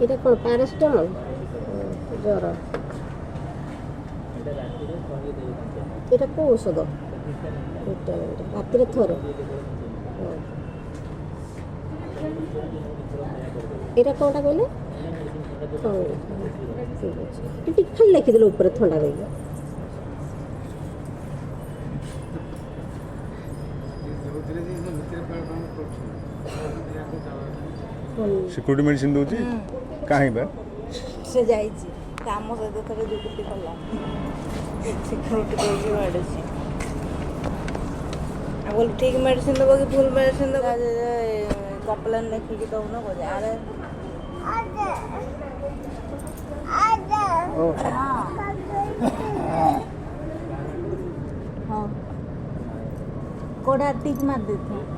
এটা কোন প্যারাসিটামল জ্বর এটা কোন ଔଷଧ ରାତିରେ ଥରେ ଏଇଟା କ'ଣଟା କହିଲେ ଠିକ୍ ଅଛି ଟିକେ ଖାଲି ଲେଖିଦେଲେ ଉପରେ ଥଣ୍ଡା କହିକି सिक्योरिटी मेडिसिन दूची कहीं बा से जाइए काम सहित थोड़े दुर्गति कला सिक्योरिटी दूसरी मेडिसिन बोल ठीक मेडिसिन देव कि भूल मेडिसिन देव कप्लेन लिखिकी दौन बोले अरे हाँ कोड़ा टिक मार देते